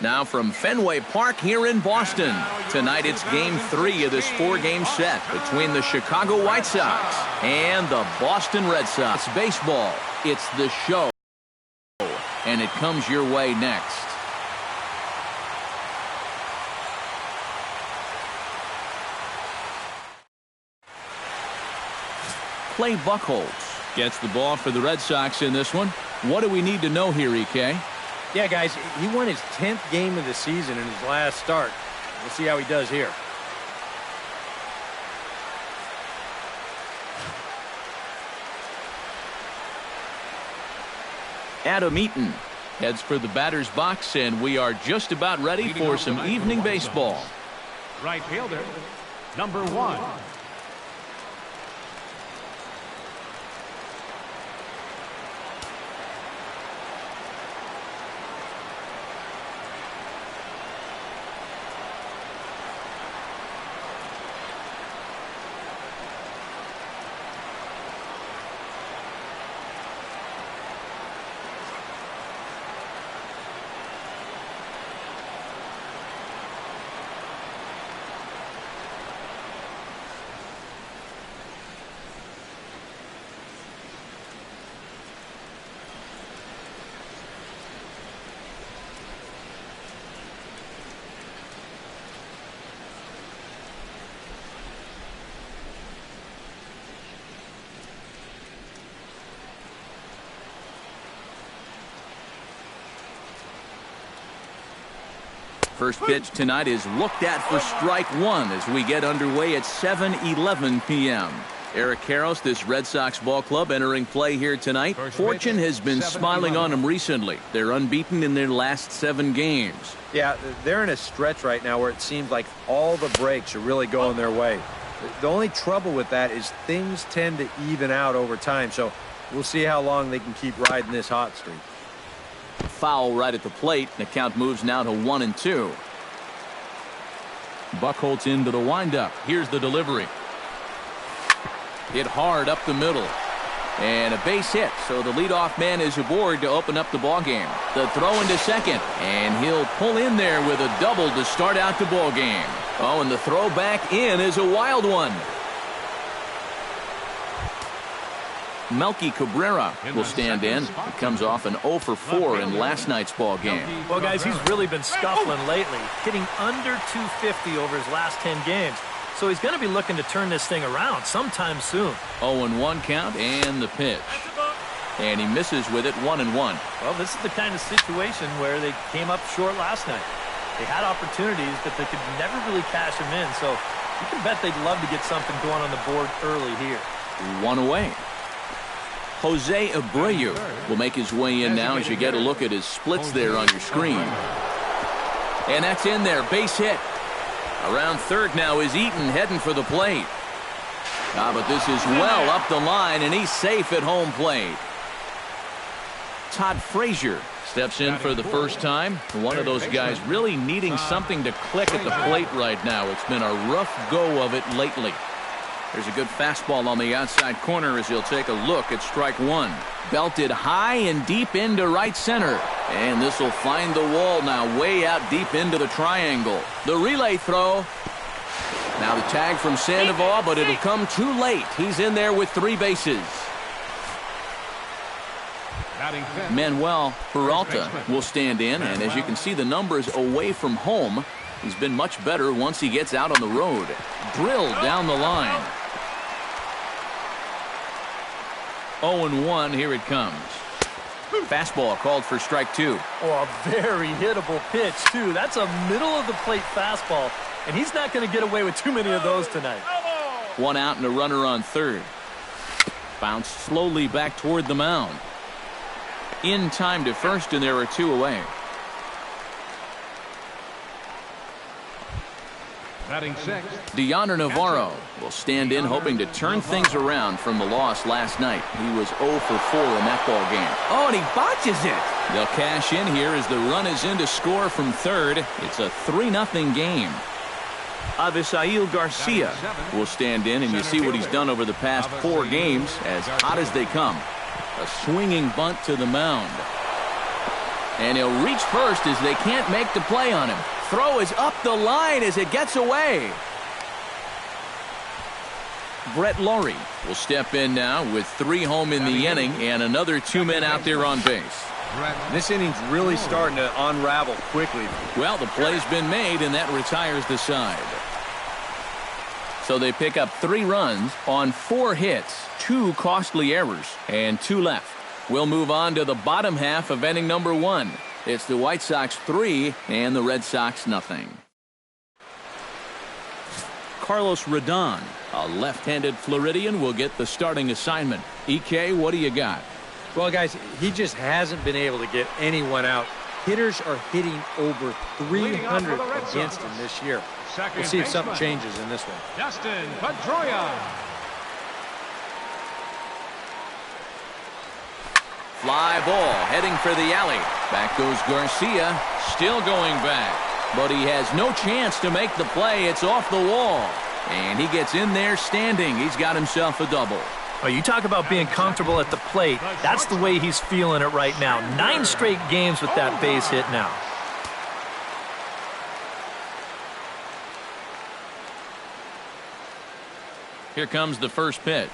Now from Fenway Park here in Boston. Tonight it's Game 3 of this 4-game set between the Chicago White Sox and the Boston Red Sox. Baseball, it's the show, and it comes your way next. Clay Buchholz gets the ball for the Red Sox in this one. What do we need to know here, EK? Yeah, guys, he won his 10th game of the season in his last start. We'll see how he does here. Adam Eaton heads for the batter's box, and we are just about ready for some evening baseball. Right fielder, number 1. First pitch tonight is looked at for strike one as we get underway at 7:11 p.m. Eric Karros, this Red Sox ball club, entering play here tonight. Fortune has been smiling on them recently. They're unbeaten in their last 7 games. Yeah, they're in a stretch right now where it seems like all the breaks are really going their way. The only trouble with that is things tend to even out over time, so we'll see how long they can keep riding this hot streak. Foul right at the plate. The count moves now to 1-2. Buchholz into the windup. Here's the delivery. Hit hard up the middle. And a base hit, so the leadoff man is aboard to open up the ballgame. The throw into second, and he'll pull in there with a double to start out the ballgame. Oh, and the throw back in is a wild one. Melky Cabrera will stand in. He comes off an 0 for 4 in last night's ball game. Well, guys, he's really been scuffling lately, hitting under 250 over his last 10 games. So he's going to be looking to turn this thing around sometime soon. 0-1 count and the pitch. And he misses with it 1-1. Well, this is the kind of situation where they came up short last night. They had opportunities, but they could never really cash them in. So you can bet they'd love to get something going on the board early here. 1 away. Jose Abreu will make his way in now as you get a look at his splits there on your screen. And that's in there. Base hit. Around third now is Eaton heading for the plate. But this is well up the line, and he's safe at home plate. Todd Frazier steps in for the first time. One of those guys really needing something to click at the plate right now. It's been a rough go of it lately. There's a good fastball on the outside corner as he'll take a look at strike one. Belted high and deep into right center. And this will find the wall now, way out deep into the triangle. The relay throw. Now the tag from Sandoval, but it'll come too late. He's in there with 3 bases. Manuel Peralta will stand in, and as you can see the numbers away from home, he's been much better once he gets out on the road. Drilled down the line. 0-1, here it comes. Fastball called for strike 2. Oh, a very hittable pitch, too. That's a middle-of-the-plate fastball, and he's not going to get away with too many of those tonight. 1 out and a runner on third. Bounced slowly back toward the mound. In time to first, and there are 2 away. Batting sixth, Deoner Navarro will stand in, hoping to turn things around from the loss last night. He was 0 for 4 in that ball game. Oh, and he botches it. They'll cash in here as the run is in to score from third. It's a 3-0 game. Avisail Garcia will stand in, and you see what he's done over the past 4 games, as hot as they come. A swinging bunt to the mound. And he'll reach first as they can't make the play on him. Throw is up the line as it gets away. Brett Laurie will step in now with 3 home in the inning and another 2 men out there on base. This inning's really starting to unravel quickly. Well, the play's been made, and that retires the side. So they pick up 3 runs on 4 hits, 2 costly errors, and 2 left. We'll move on to the bottom half of inning number 1. It's the White Sox 3 and the Red Sox nothing. Carlos Rodon, a left-handed Floridian, will get the starting assignment. EK, what do you got? Well, guys, he just hasn't been able to get anyone out. Hitters are hitting over 300 against him this year. We'll see if something changes in this one. Dustin Pedroia. Fly ball heading for the alley. Back goes Garcia, still going back. But he has no chance to make the play. It's off the wall. And he gets in there standing. He's got himself a double. Oh, you talk about being comfortable at the plate. That's the way he's feeling it right now. 9 straight games with that base hit now. Here comes the first pitch.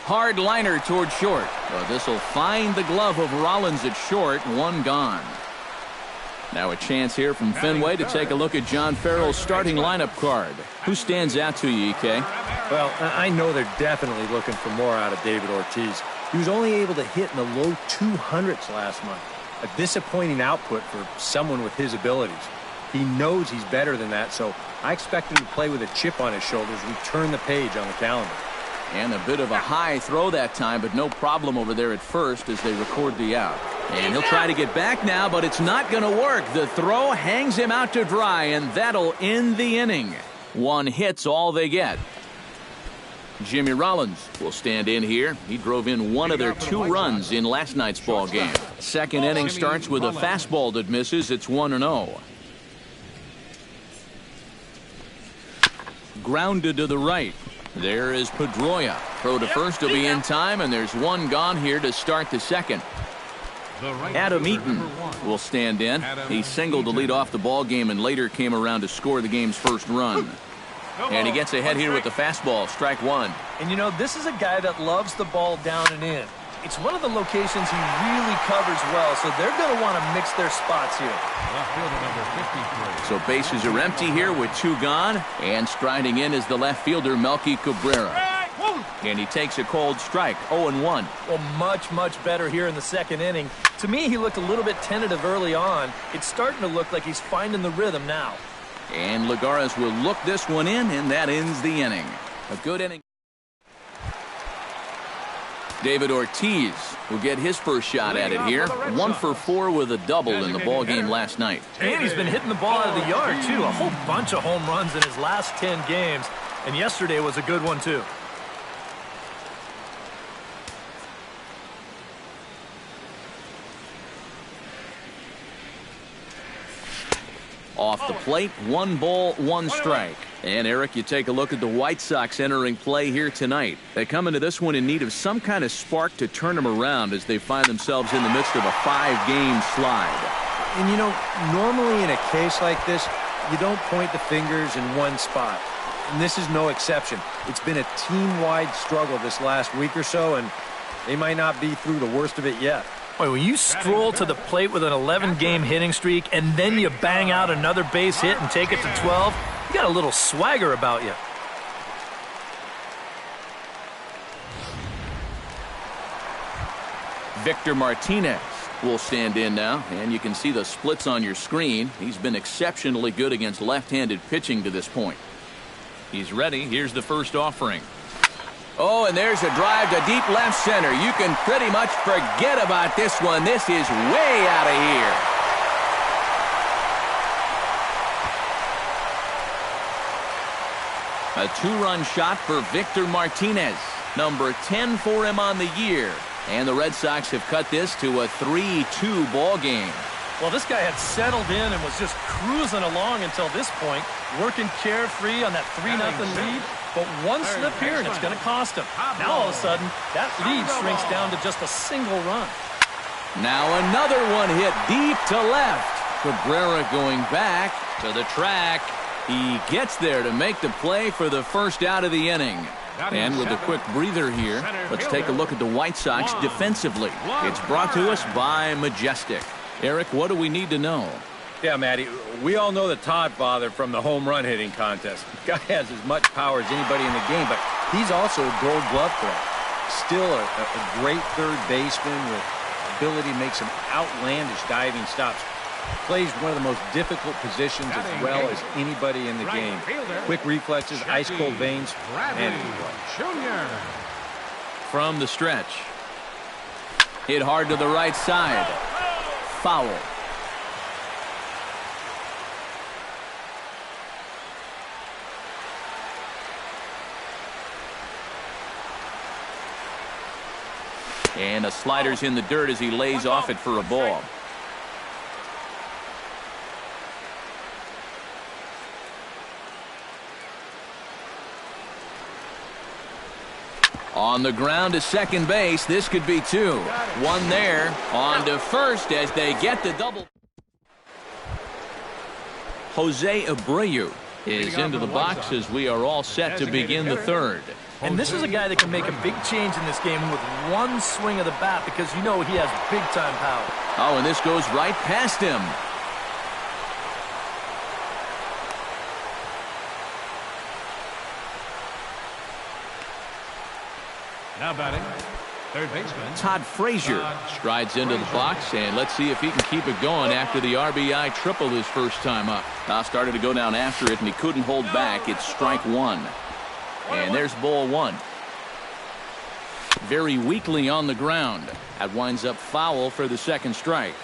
Hard liner toward short. But this will find the glove of Rollins at short. 1 gone. Now a chance here from Fenway to take a look at John Farrell's starting lineup card. Who stands out to you, EK? Well, I know they're definitely looking for more out of David Ortiz. He was only able to hit in the low 200s last month. A disappointing output for someone with his abilities. He knows he's better than that, so I expect him to play with a chip on his shoulders. We turn the page on the calendar. And a bit of a high throw that time, but no problem over there at first as they record the out. And he'll try to get back now, but it's not going to work. The throw hangs him out to dry, and that'll end the inning. 1 hit's all they get. Jimmy Rollins will stand in here. He drove in 1 of their 2 runs in last night's ball game. Second inning starts with a fastball that misses. It's 1-0. Grounded to the right. There is Pedroia. Throw to first will be in time, and there's 1 gone here to start the second. Adam Eaton will stand in. He singled to lead off the ball game and later came around to score the game's first run. And he gets ahead here with the fastball. Strike 1. And, you know, this is a guy that loves the ball down and in. It's one of the locations he really covers well, so they're going to want to mix their spots here. Left fielder number 53. So bases are empty here with 2 gone. And striding in is the left fielder, Melky Cabrera. And he takes a cold strike, 0-1. Well, much better here in the second inning. To me, he looked a little bit tentative early on. It's starting to look like he's finding the rhythm now. And Lagares will look this one in, and that ends the inning. A good inning. David Ortiz will get his first shot at it here. 1 for 4 with a double in the ball game last night. And he's been hitting the ball out of the yard, too. A whole bunch of home runs in his last 10 games. And yesterday was a good one, too. Off the plate, 1 ball, 1 strike. And, Eric, you take a look at the White Sox entering play here tonight. They come into this one in need of some kind of spark to turn them around as they find themselves in the midst of a 5-game slide. And, you know, normally in a case like this, you don't point the fingers in one spot. And this is no exception. It's been a team-wide struggle this last week or so, and they might not be through the worst of it yet. Boy, when you stroll to the plate with an 11-game hitting streak and then you bang out another base hit and take it to 12, you got a little swagger about you. Victor Martinez will stand in now, and you can see the splits on your screen. He's been exceptionally good against left-handed pitching to this point. He's ready. Here's the first offering. Oh, and there's a drive to deep left center. You can pretty much forget about this one. This is way out of here. A 2-run shot for Victor Martinez. Number 10 for him on the year. And the Red Sox have cut this to a 3-2 ball game. Well, this guy had settled in and was just cruising along until this point, working carefree on that 3-0 lead. But one slip here and it's going to cost him. Now all of a sudden, that lead shrinks down to just a single run. Now another one hit deep to left. Cabrera going back to the track. He gets there to make the play for the first out of the inning. And with a quick breather here, let's take a look at the White Sox defensively. It's brought to us by Majestic. Eric, what do we need to know? Yeah, Matty, we all know the Todd father from the home run hitting contest. The guy has as much power as anybody in the game, but he's also a Gold Glove threat. Still a great third baseman with ability to make some outlandish diving stops. Plays one of the most difficult positions as well as anybody in the game. Quick reflexes, ice-cold veins, and from the stretch. Hit hard to the right side. Foul. And a slider's in the dirt as he lays off it for a ball. On the ground to second base. This could be two. One there. On to first as they get the double. Jose Abreu is into the box as we are all set to begin the third. And this is a guy that can make a big change in this game with one swing of the bat because you know he has big-time power. Oh, and this goes right past him. Now batting, third baseman Todd Frazier strides into the box, and let's see if he can keep it going after the RBI triple his first time up. Now started to go down after it, and he couldn't hold back. It's strike one. And there's ball one. Very weakly on the ground. That winds up foul for the second strike.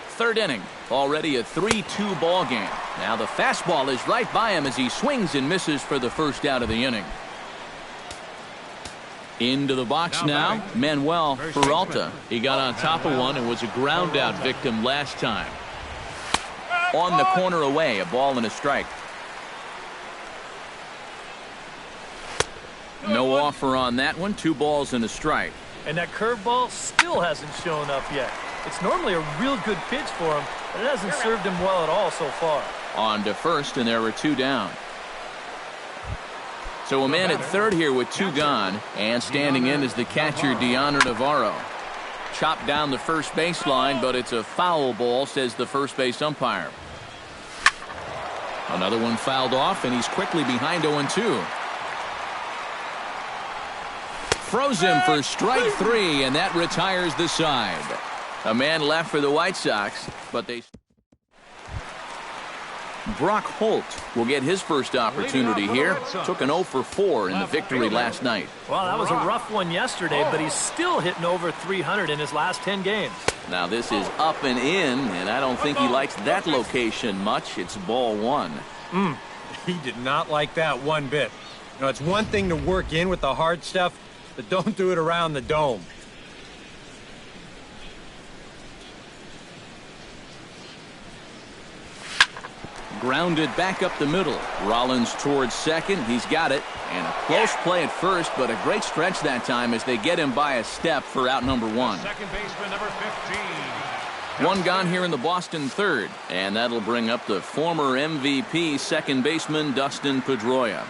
Third inning. Already a 3-2 ball game. Now the fastball is right by him as he swings and misses for the first out of the inning. Into the box now, Manuel Peralta. He got on top of one and was a ground out victim last time. On the corner away, a ball and a strike. No offer on that one. 2 balls and a strike. And that curveball still hasn't shown up yet. It's normally a real good pitch for him, but it hasn't served him well at all so far. On to first, and there were 2 down. So a man at third here with 2 gone, and standing in is the catcher, Deanna Navarro. Chopped down the first baseline, but it's a foul ball, says the first base umpire. Another one fouled off, and he's quickly behind 0-2. Throws him for strike 3, and that retires the side. A man left for the White Sox, but they... Brock Holt will get his first opportunity here. Took an 0 for 4 in the victory last night. Well, that was a rough one yesterday, but he's still hitting over 300 in his last 10 games. Now this is up and in, and I don't think he likes that location much. It's ball one. He did not like that one bit. You know, it's one thing to work in with the hard stuff, but don't do it around the dome. Grounded back up the middle. Rollins towards second. He's got it. And a close play at first, but a great stretch that time as they get him by a step for out number 1. second baseman number 15. 1 gone here in the Boston third. And that'll bring up the former MVP second baseman Dustin Pedroia.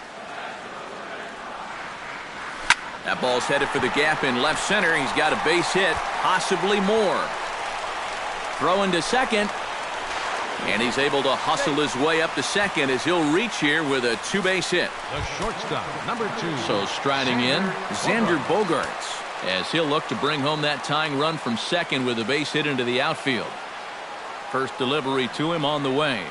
That ball's headed for the gap in left center. He's got a base hit, possibly more. Throwing to second. And he's able to hustle his way up to second as he'll reach here with a 2-base hit. The shortstop, number 2. So striding in, Xander Bogaerts, as he'll look to bring home that tying run from second with a base hit into the outfield. First delivery to him on the way.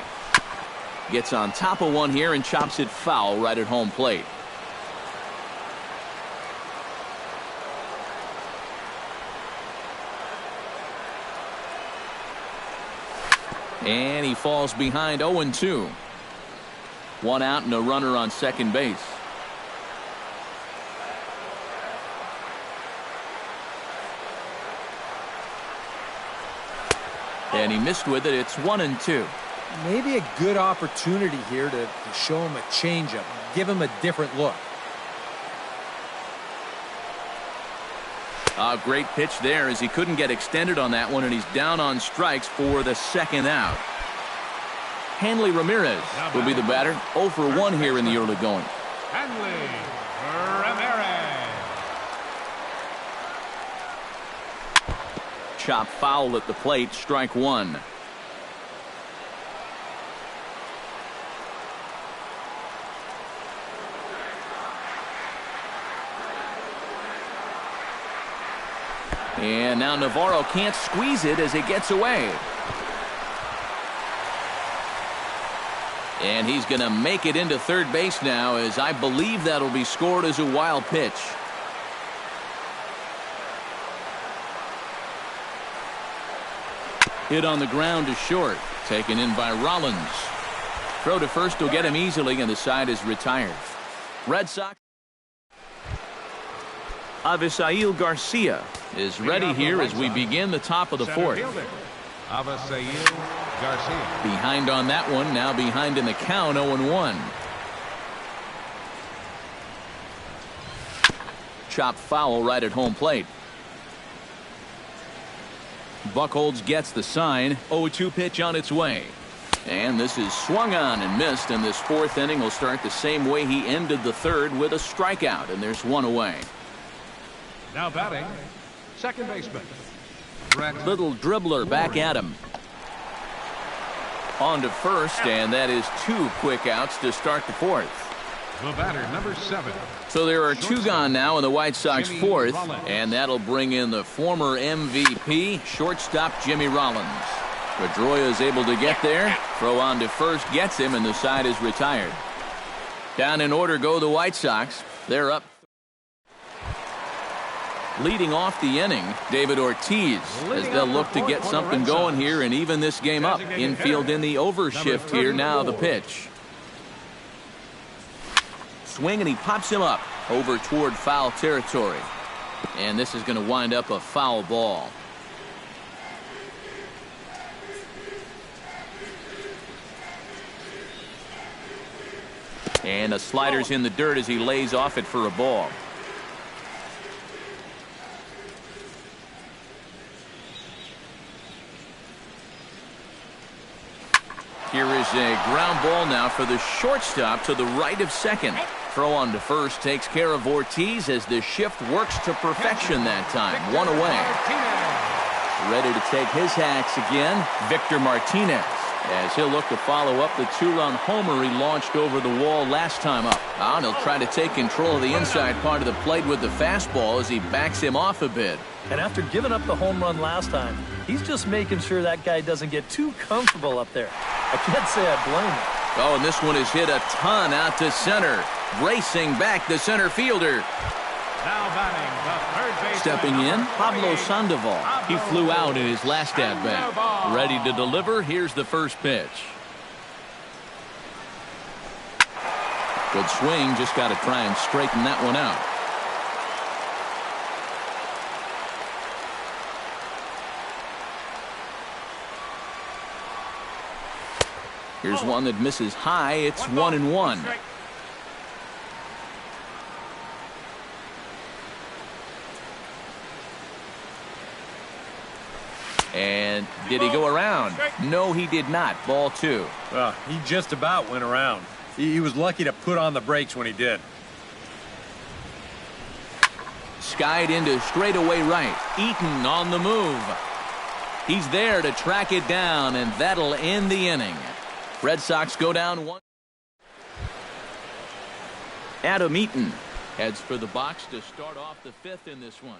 Gets on top of one here and chops it foul right at home plate. And he falls behind 0-2. 1 out and a runner on second base. And he missed with it. It's 1-2. Maybe a good opportunity here to show him a changeup. Give him a different look. A great pitch there as he couldn't get extended on that one, and he's down on strikes for the second out. Hanley Ramirez will be the batter. 0 for 1 here in the early going. Hanley Ramirez. Chop foul at the plate, strike 1. And now Navarro can't squeeze it as it gets away. And he's going to make it into third base now, as I believe that'll be scored as a wild pitch. Hit on the ground to short. Taken in by Rollins. Throw to first will get him easily, and the side is retired. Red Sox. Avisail Garcia is ready here as we begin the top of the fourth. Avisail Garcia. Behind on that one, now behind in the count, 0-1. Chop foul right at home plate. Buchholz gets the sign. 0-2 pitch on its way. And this is swung on and missed, and this fourth inning will start the same way he ended the third, with a strikeout, and there's one away. Now batting, second baseman. Little dribbler back at him. On to first, and that is 2 quick outs to start the fourth. The batter, number 7. So there are 2 gone now in the White Sox fourth, and that'll bring in the former MVP, shortstop Jimmy Rollins. Pedroia is able to get there. Throw on to first gets him, and the side is retired. Down in order go the White Sox. They're up. Leading off the inning, David Ortiz, as they'll look to get something going here and even this game up. Infield in the overshift here. Now the pitch. Swing, and he pops him up over toward foul territory. And this is going to wind up a foul ball. And a slider's in the dirt as he lays off it for a ball. Here is a ground ball now for the shortstop to the right of second. Throw on to first takes care of Ortiz as the shift works to perfection that time. One away. Ready to take his hacks again, Victor Martinez, as he'll look to follow up the 2-run homer he launched over the wall last time up. And he'll try to take control of the inside part of the plate with the fastball as he backs him off a bit. And after giving up the home run last time, he's just making sure that guy doesn't get too comfortable up there. I can't say I blame him. Oh, and this one is hit a ton out to center. Racing back the center fielder. Now batting, the third baseman. Stepping in, Pablo Sandoval. He flew out in his last at-bat. Ready to deliver. Here's the first pitch. Good swing. Just got to try and straighten that one out. Here's one that misses high. It's 1-1. And did he go around? No, he did not. Ball 2. Well, he just about went around. He was lucky to put on the brakes when he did. Skied into straightaway right. Eaton on the move. He's there to track it down, and that'll end the inning. Red Sox go down 1. Adam Eaton heads for the box to start off the 5th in this one.